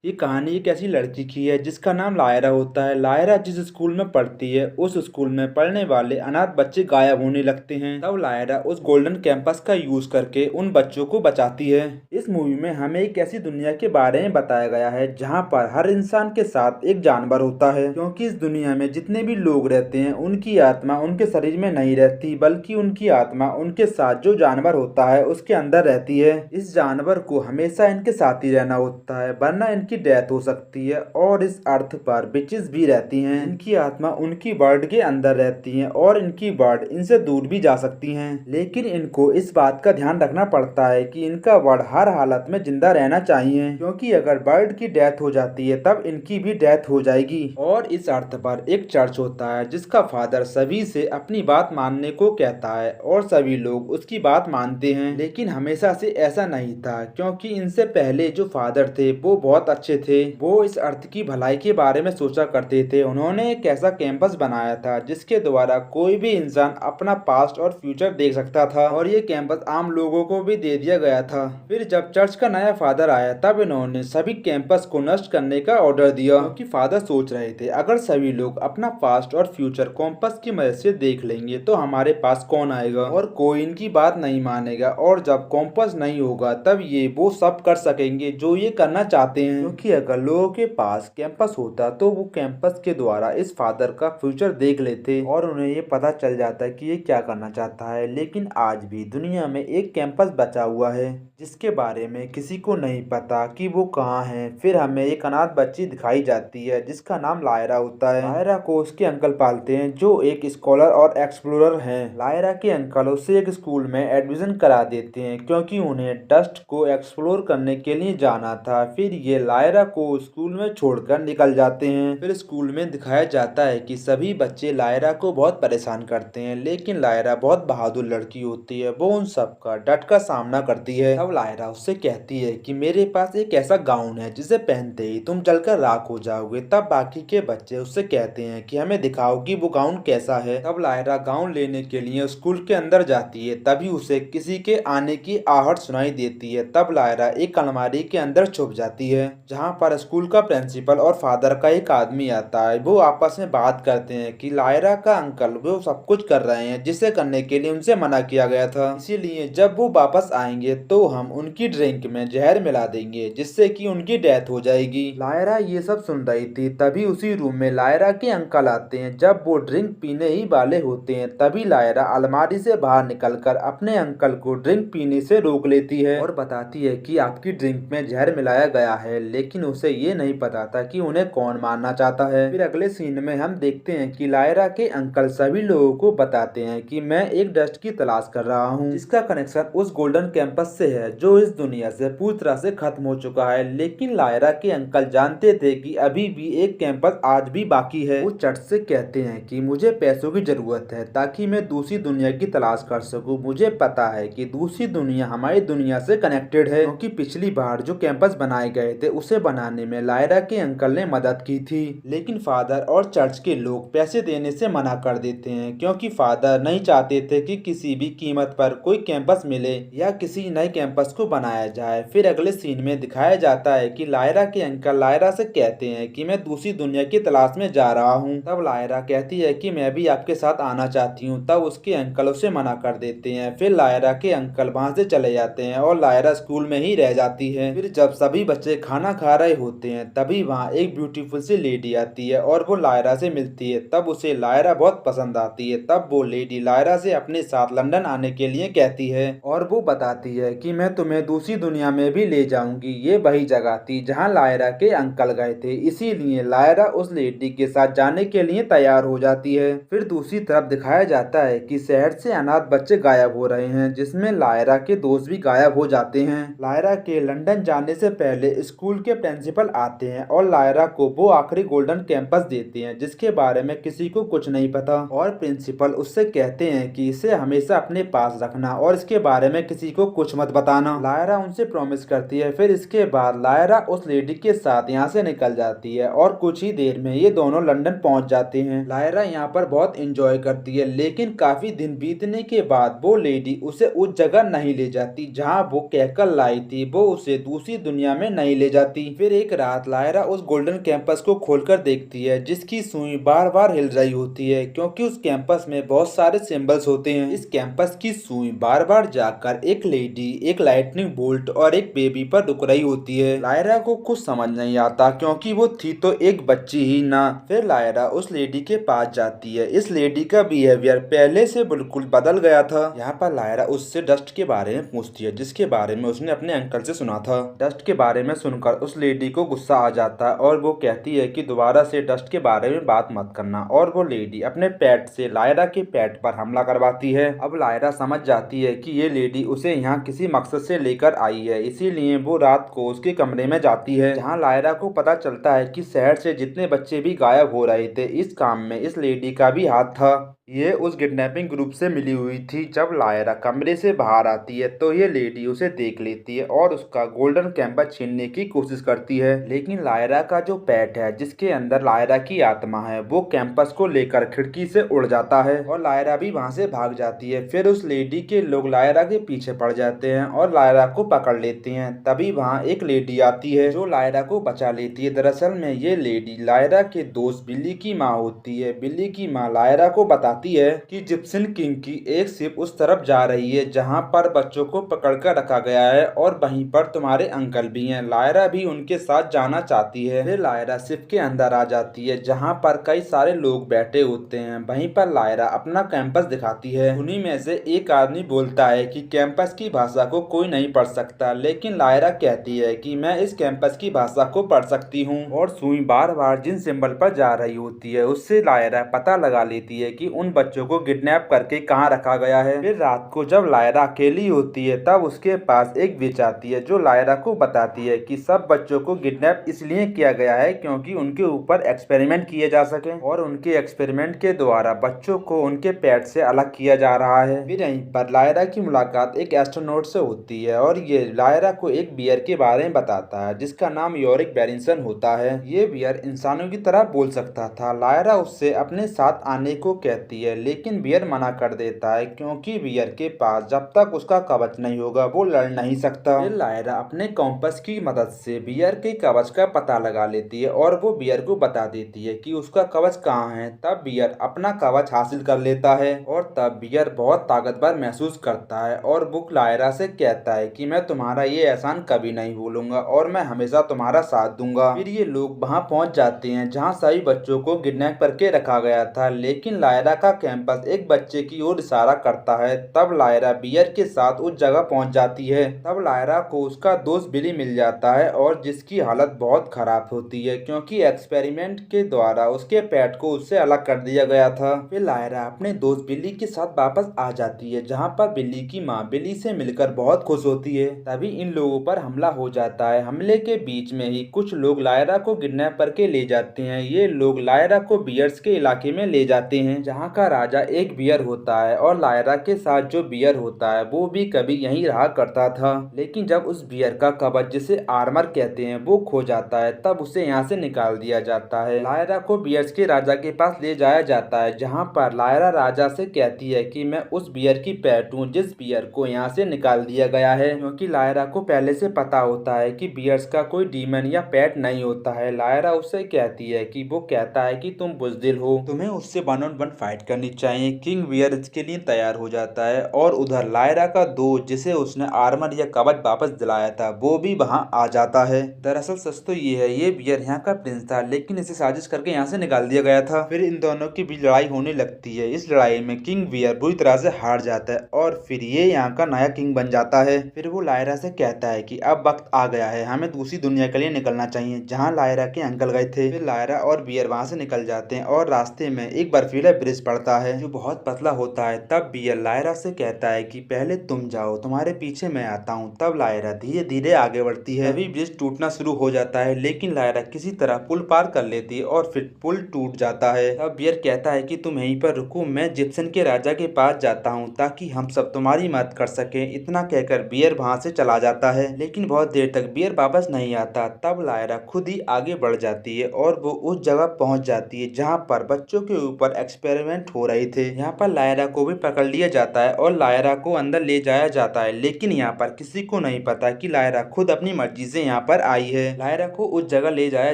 ये कहानी एक ऐसी लड़की की है जिसका नाम लायरा होता है। लायरा जिस स्कूल में पढ़ती है उस स्कूल में पढ़ने वाले अनाथ बच्चे गायब होने लगते हैं। तब लायरा उस गोल्डन कैंपस का यूज करके उन बच्चों को बचाती है। इस मूवी में हमें एक ऐसी दुनिया के बारे में बताया गया है जहाँ पर हर इंसान के साथ एक जानवर होता है, क्योंकि इस दुनिया में जितने भी लोग रहते हैं उनकी आत्मा उनके शरीर में नहीं रहती, बल्कि उनकी आत्मा उनके साथ जो जानवर होता है उसके अंदर रहती है। इस जानवर को हमेशा इनके साथ ही रहना होता है, वरना इनकी डेथ हो सकती है। और इस अर्थ पर विचेस भी रहती हैं। इनकी आत्मा उनकी बर्ड के अंदर रहती है और इनकी बर्ड इनसे दूर भी जा सकती हैं। लेकिन इनको इस बात का ध्यान रखना पड़ता है कि इनका बर्ड हर हालत में जिंदा रहना चाहिए, क्योंकि अगर बर्ड की डेथ हो जाती है तब इनकी भी डेथ हो जाएगी। और इस अर्थ पर एक चर्च होता है जिसका फादर सभी से अपनी बात मानने को कहता है और सभी लोग उसकी बात मानते हैं। लेकिन हमेशा से ऐसा नहीं था, क्योंकि इनसे पहले जो फादर थे वो बहुत अच्छे थे। वो इस अर्थ की भलाई के बारे में सोचा करते थे। उन्होंने एक ऐसा कैंपस बनाया था जिसके द्वारा कोई भी इंसान अपना पास्ट और फ्यूचर देख सकता था, और ये कैंपस आम लोगों को भी दे दिया गया था। फिर जब चर्च का नया फादर आया तब इन्होंने सभी कैंपस को नष्ट करने का ऑर्डर दिया, क्योंकि फादर सोच रहे थे अगर सभी लोग अपना पास्ट और फ्यूचर कॉम्पस की मदद से देख लेंगे तो हमारे पास कौन आएगा और कोई इनकी बात नहीं मानेगा। और जब कॉम्पस नहीं होगा तब ये वो सब कर सकेंगे जो ये करना चाहते हैं, क्योंकि अगर लोगों के पास कैंपस होता तो वो कैंपस के द्वारा इस फादर का फ्यूचर देख लेते और उन्हें ये पता चल जाता कि ये क्या करना चाहता है। लेकिन आज भी दुनिया में एक कैंपस बचा हुआ है जिसके बारे में किसी को नहीं पता कि वो कहाँ है। फिर हमें एक अनाथ बच्ची दिखाई जाती है जिसका नाम लायरा होता है। लायरा को उसके अंकल पालते हैं जो एक स्कॉलर और एक्सप्लोरर हैं। लायरा के अंकल उसे एक स्कूल में एडमिशन करा देते हैं क्योंकि उन्हें डस्ट को एक्सप्लोर करने के लिए जाना था। फिर ये लायरा को स्कूल में छोड़कर निकल जाते हैं। फिर स्कूल में दिखाया जाता है कि सभी बच्चे लायरा को बहुत परेशान करते हैं, लेकिन लायरा बहुत बहादुर लड़की होती है। वो उन सब का डट का सामना करती है। तब लायरा उससे कहती है कि मेरे पास एक ऐसा गाउन है जिसे पहनते ही तुम जलकर राख हो जाओगे। तब बाकी के बच्चे उससे कहते हैं कि हमें दिखाओ कि वो गाउन कैसा है। तब लायरा गाउन लेने के लिए स्कूल के अंदर जाती है, तभी उसे किसी के आने की आहट सुनाई देती है। तब लायरा एक अलमारी के अंदर छुप जाती है जहाँ पर स्कूल का प्रिंसिपल और फादर का एक आदमी आता है। वो आपस में बात करते हैं कि लायरा का अंकल वो सब कुछ कर रहे हैं जिसे करने के लिए उनसे मना किया गया था, इसीलिए जब वो वापस आएंगे तो हम उनकी ड्रिंक में जहर मिला देंगे जिससे कि उनकी डेथ हो जाएगी। लायरा ये सब सुन रही थी, तभी उसी रूम में लायरा के अंकल आते हैं। जब वो ड्रिंक पीने ही वाले होते हैं तभी लायरा अलमारी से बाहर निकलकर अपने अंकल को ड्रिंक पीने से रोक लेती है और बताती है कि आपकी ड्रिंक में जहर मिलाया गया है। लेकिन उसे ये नहीं पता था कि उन्हें कौन मारना चाहता है। फिर अगले सीन में हम देखते हैं कि लायरा के अंकल सभी लोगों को बताते हैं कि मैं एक डस्ट की तलाश कर रहा हूँ जिसका कनेक्शन उस गोल्डन कैंपस से है जो इस दुनिया से पूरी तरह से खत्म हो चुका है। लेकिन लायरा के अंकल जानते थे कि अभी भी एक कैंपस आज भी बाकी है। वो चर्च से कहते हैं कि मुझे पैसों की जरूरत है ताकि मैं दूसरी दुनिया की तलाश कर सकूं। मुझे पता है कि दूसरी दुनिया हमारी दुनिया से कनेक्टेड है, क्योंकि पिछली बार जो कैंपस बनाए गए थे उसे बनाने में लायरा के अंकल ने मदद की थी। लेकिन फादर और चर्च के लोग पैसे देने से मना कर देते हैं, क्योंकि फादर नहीं चाहते थे कि किसी भी कीमत पर कोई कैंपस मिले या किसी नए कैंपस को बनाया जाए। फिर अगले सीन में दिखाया जाता है कि लायरा के अंकल लायरा से कहते हैं कि मैं दूसरी दुनिया की तलाश में जा रहा हूँ। तब लायरा कहती है कि मैं भी आपके साथ आना चाहती हूँ। तब उसके अंकल उसे मना कर देते हैं। फिर लायरा के अंकल वहाँ से चले जाते हैं और लायरा स्कूल में ही रह जाती है। फिर जब सभी बच्चे खाना खा रहे होते हैं तभी वहाँ एक ब्यूटीफुल सी लेडी आती है और वो लायरा से मिलती है। तब उसे लायरा बहुत पसंद आती है। तब वो लेडी लायरा से अपने साथ लंदन आने के लिए कहती है और वो बताती है कि मैं तुम्हें दूसरी दुनिया में भी ले जाऊंगी। ये वही जगह थी जहाँ लायरा के अंकल गए थे, इसीलिए लायरा उस लेडी के साथ जाने के लिए तैयार हो जाती है। फिर दूसरी तरफ दिखाया जाता है कि शहर से अनाथ बच्चे गायब हो रहे हैं, जिसमें लायरा के दोस्त भी गायब हो जाते हैं। लायरा के लंदन जाने से पहले स्कूल के प्रिंसिपल आते हैं और लायरा को वो आखिरी गोल्डन कैंपस देते हैं जिसके बारे में किसी को कुछ नहीं पता। और प्रिंसिपल उससे कहते हैं कि इसे हमेशा अपने पास रखना और इसके बारे में किसी को कुछ मत बताना। लायरा उनसे प्रॉमिस करती है। फिर इसके बाद लायरा उस लेडी के साथ यहाँ से निकल जाती है और कुछ ही देर में ये दोनों लंदन पहुंच जाते हैं। लायरा यहाँ पर बहुत एंजॉय करती है, लेकिन काफी दिन बीतने के बाद वो लेडी उसे उस जगह नहीं ले जाती जहाँ वो कहकर लाई थी। वो उसे दूसरी दुनिया में नहीं ले जाती। पाती। फिर एक रात लायरा उस गोल्डन कैंपस को खोलकर देखती है, जिसकी सुई बार बार हिल रही होती है क्योंकि उस कैंपस में बहुत सारे सिंबल्स होते हैं। इस कैंपस की सुई बार बार जाकर एक लेडी, एक लाइटनिंग बोल्ट और एक बेबी पर रुक रही होती है। लायरा को कुछ समझ नहीं आता क्योंकि वो थी तो एक बच्ची ही ना। फिर लायरा उस लेडी के पास जाती है। इस लेडी का बिहेवियर पहले से बिल्कुल बदल गया था। यहाँ पर लायरा उससे डस्ट के बारे में पूछती है, जिसके बारे में उसने अपने अंकल से सुना था। डस्ट के बारे में सुनकर उस लेडी को गुस्सा आ जाता है और वो कहती है कि दोबारा से डस्ट के बारे में बात मत करना, और वो लेडी अपने पेट से लायरा के पेट पर हमला करवाती है। अब लायरा समझ जाती है कि ये लेडी उसे यहाँ किसी मकसद से लेकर आई है, इसीलिए वो रात को उसके कमरे में जाती है, जहाँ लायरा को पता चलता है कि शहर से जितने बच्चे भी गायब हो रहे थे, इस काम में इस लेडी का भी हाथ था। ये उस किडनैपिंग ग्रुप से मिली हुई थी। जब लायरा कमरे से बाहर आती है तो ये लेडी उसे देख लेती है और उसका गोल्डन कैंपस छीनने की कोशिश करती है, लेकिन लायरा का जो पेट है, जिसके अंदर लायरा की आत्मा है, वो कैंपस को लेकर खिड़की से उड़ जाता है और लायरा भी वहां से भाग जाती है। फिर उस लेडी के लोग लायरा के पीछे पड़ जाते हैं और लायरा को पकड़ लेते हैं। तभी वहाँ एक लेडी आती है जो लायरा को बचा लेती है। दरअसल में ये लेडी लायरा के दोस्त बिल्ली की माँ होती है। बिल्ली की माँ लायरा को बताती है कि जिप्सन किंग की एक शिप उस तरफ जा रही है जहां पर बच्चों को पकड़कर रखा गया है और वहीं पर तुम्हारे अंकल भी हैं। लायरा भी उनके साथ जाना चाहती है। फिर लायरा शिप के अंदर आ जाती है जहां पर कई सारे लोग बैठे होते हैं। वहीं पर लायरा अपना कैंपस दिखाती है। उन्हीं में से एक आदमी बोलता है कि कैंपस की भाषा को कोई नहीं पढ़ सकता, लेकिन लायरा कहती है कि मैं इस कैंपस की भाषा को पढ़ सकती हूँ, और सुई बार बार जिन सिंबल पर जा रही होती है उससे लायरा पता लगा लेती है कि उन बच्चों को किडनैप करके कहाँ रखा गया है। फिर रात को जब लायरा अकेली होती है तब उसके पास एक विच आती है जो लायरा को बताती है कि सब बच्चों को किडनैप इसलिए किया गया है क्योंकि उनके ऊपर एक्सपेरिमेंट किए जा सके, और उनके एक्सपेरिमेंट के द्वारा बच्चों को उनके पेट से अलग किया जा रहा है। फिर यहीं पर लायरा की मुलाकात एक एस्ट्रोनॉट से होती है और ये लायरा को एक बियर के बारे में बताता है जिसका नाम योरिक बेरिंसन होता है। ये बियर इंसानों की तरह बोल सकता था। लायरा उससे अपने साथ आने को कहती है, लेकिन बियर मना कर देता है क्योंकि बियर के पास जब तक उसका कवच नहीं होगा वो लड़ नहीं सकता। फिर लायरा अपने कॉम्पस की मदद से बियर के कवच का पता लगा लेती है और वो बियर को बता देती है कि उसका कवच कहाँ है। तब बियर अपना कवच हासिल कर लेता है और तब बियर बहुत ताकतवर महसूस करता है और बुक लायरा से कहता है कि मैं तुम्हारा ये एहसान कभी नहीं भूलूंगा और मैं हमेशा तुम्हारा साथ दूंगा। फिर ये लोग वहाँ पहुँच जाते हैं जहाँ सभी बच्चों को किडनैप करके रखा गया था, लेकिन लायरा का कैंपस एक बच्चे की ओर इशारा करता है। तब लायरा बियर के साथ उस जगह पहुंच जाती है। तब लायरा को उसका दोस्त बिली मिल जाता है और जिसकी हालत बहुत खराब होती है क्योंकि एक्सपेरिमेंट के द्वारा उसके पेट को उससे अलग कर दिया गया था। फिर लायरा अपने दोस्त बिली के साथ वापस आ जाती है जहाँ पर बिली की माँ बिली से मिलकर बहुत खुश होती है। तभी इन लोगों पर हमला हो जाता है। हमले के बीच में ही कुछ लोग लायरा को किडनैप करके ले जाते हैं। ये लोग लायरा को बियर्स के इलाके में ले जाते हैं जहाँ का राजा एक बियर होता है और लायरा के साथ जो बियर होता है वो भी कभी यहीं रहा करता था, लेकिन जब उस बियर का कवच जिसे आर्मर कहते हैं वो खो जाता है तब उसे यहाँ से निकाल दिया जाता है। लायरा को बियर्स के राजा के पास ले जाया जाता है जहाँ पर लायरा राजा से कहती है कि मैं उस बियर की पेट हूँ जिस बियर को यहाँ से निकाल दिया गया है, क्योंकि लायरा को पहले से पता होता है कि बियर्स का कोई डीमन या पेट नहीं होता है। लायरा उससे कहती है कि वो कहता है कि तुम बुजदिल हो, तुम्हें उससे 1-on-1 फाइट करनी चाहिए। किंग बियर इसके लिए तैयार हो जाता है और उधर लायरा का दोस्त जिसे उसने आर्मर या कवच वापस दिलाया था वो भी वहां आ जाता है। दरअसल सच तो ये है, ये बियर यहाँ का प्रिंस था लेकिन इसे साजिश करके यहाँ से निकाल दिया गया था। फिर इन दोनों की भी लड़ाई होने लगती है। इस लड़ाई में किंग बियर बुरी तरह से हार जाता है और फिर ये यहाँ का नया किंग बन जाता है। फिर वो लायरा से कहता है कि अब वक्त आ गया है, हमें दूसरी दुनिया के लिए निकलना चाहिए जहाँ लायरा के अंकल गए थे। फिर लायरा और बियर वहां से निकल जाते हैं और रास्ते में एक बर्फीला ब्रिज पड़ता है जो बहुत पतला होता है। तब बियर लायरा से कहता है कि पहले तुम जाओ, तुम्हारे पीछे मैं आता हूँ। तब लायरा धीरे धीरे आगे बढ़ती है। अभी ब्रिज टूटना शुरू हो जाता है लेकिन लायरा किसी तरह पुल पार कर लेती है और फिर पुल टूट जाता है। तब बियर कहता है कि तुम यहीं पर रुको, मैं जिप्सन के राजा के पास जाता हूँ ताकि हम सब तुम्हारी मदद कर सके। इतना कहकर बियर वहां से चला जाता है लेकिन बहुत देर तक बियर वापस नहीं आता। तब लायरा खुद ही आगे बढ़ जाती है और वो उस जगह पहुंच जाती है जहाँ पर बच्चों के ऊपर एक्सपेरिमेंट एक्सपेरिमेंट हो रहे थे। यहाँ पर लायरा को भी पकड़ लिया जाता है और लायरा को अंदर ले जाया जाता है, लेकिन यहाँ पर किसी को नहीं पता कि लायरा खुद अपनी मर्जी से यहाँ पर आई है। लायरा को उस जगह ले जाया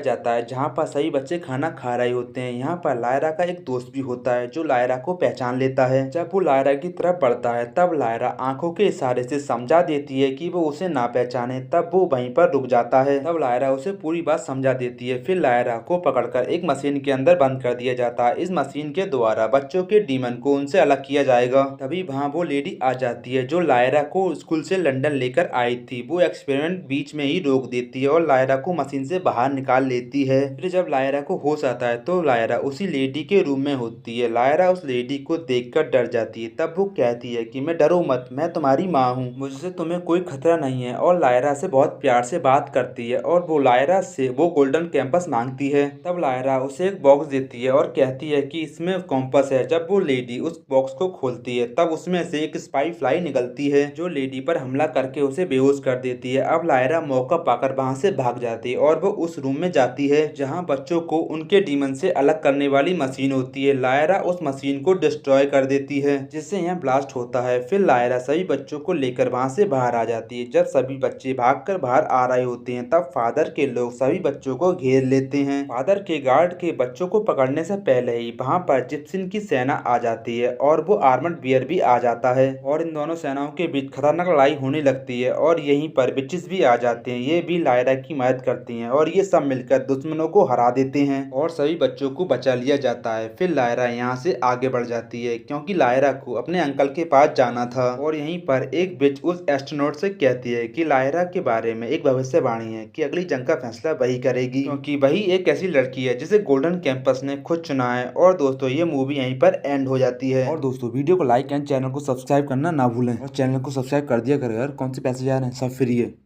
जाता है जहाँ पर सभी बच्चे खाना खा रहे होते हैं। यहाँ पर लायरा का एक दोस्त भी होता है जो लायरा को पहचान लेता है। जब वो लायरा की तरफ बढ़ता है तब लायरा आंखों के इशारे से समझा देती है कि वो उसे ना पहचाने, तब वो वहीं पर रुक जाता है। तब लायरा उसे पूरी बात समझा देती है। फिर लायरा को पकड़कर एक मशीन के अंदर बंद कर दिया जाता है। इस मशीन के द्वारा बच्चों के डीमन को उनसे अलग किया जाएगा। तभी वहाँ वो लेडी आ जाती है जो लायरा को स्कूल से लंदन लेकर आई थी। वो एक्सपेरिमेंट बीच में ही रोक देती है और लायरा को मशीन से बाहर निकाल लेती है। फिर जब लायरा को होश आता है तो लायरा उसी लेडी के रूम में होती है। लायरा उस लेडी को देखकर डर जाती है। तब वो कहती है कि मैं डरो मत, मैं तुम्हारी माँ हूँ, मुझसे तुम्हें कोई खतरा नहीं है, और लायरा से बहुत प्यार से बात करती है और वो लायरा से वो गोल्डन कैंपस मांगती है। तब लायरा उसे एक बॉक्स देती है और कहती है कि इसमें कॉम्पस है। जब वो लेडी उस बॉक्स को खोलती है तब उसमें से एक स्पाई फ्लाई निकलती है जो लेडी पर हमला करके उसे बेहोश कर देती है। अब लायरा मौका पाकर वहाँ से भाग जाती है और वो उस रूम में जाती है जहाँ बच्चों को उनके डीमन से अलग करने वाली मशीन होती है। लायरा उस मशीन को डिस्ट्रॉय कर देती है जिससे यहाँ ब्लास्ट होता है। फिर लायरा सभी बच्चों को लेकर वहाँ से बाहर आ जाती है। जब सभी बच्चे भागकर बाहर आ रहे होते हैं तब फादर के लोग सभी बच्चों को घेर लेते हैं। फादर के गार्ड के बच्चों को पकड़ने से पहले ही वहाँ पर जिप्सिन की सेना आ जाती है और वो आर्मर्ड बियर भी आ जाता है और इन दोनों सेनाओं के बीच खतरनाक लड़ाई होने लगती है और यहीं पर विचेस भी आ जाते हैं। ये भी लायरा की मदद करती हैं और ये सब मिलकर दुश्मनों को हरा देते हैं और सभी बच्चों को बचा लिया जाता है। फिर लायरा यहाँ से आगे बढ़ जाती है क्योंकि लायरा को अपने अंकल के पास जाना था और यहीं पर एक विच उस एस्ट्रोनॉट से कहती है कि लायरा के बारे में एक भविष्यवाणी है कि अगली जंग का फैसला वही करेगी, क्योंकि वही एक ऐसी लड़की है जिसे गोल्डन कैंपस ने खुद चुना है। और दोस्तों ये मूवी यहीं पर एंड हो जाती है। और दोस्तों वीडियो को लाइक एंड चैनल को सब्सक्राइब करना ना भूलें और चैनल को सब्सक्राइब कर दिया करें यार, कौन से पैसे जा रहे हैं, सब फ्री है।